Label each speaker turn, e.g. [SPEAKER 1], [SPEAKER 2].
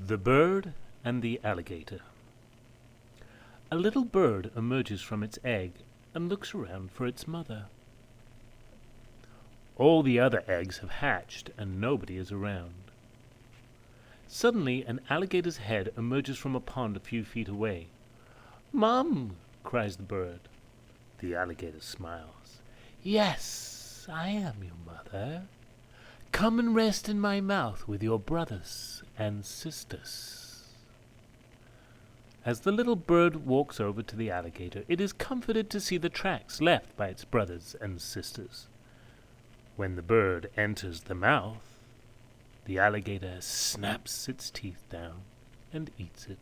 [SPEAKER 1] The Bird and the Alligator. A little bird emerges from its egg and looks around for its mother. All the other eggs have hatched and nobody is around. Suddenly, an alligator's head emerges from a pond a few feet away. "Mom!" cries the bird. The alligator smiles. "Yes, I am your mother. Come and rest in my mouth with your brothers and sisters." As the little bird walks over to the alligator, it is comforted to see the tracks left by its brothers and sisters. When the bird enters the mouth, the alligator snaps its teeth down and eats it.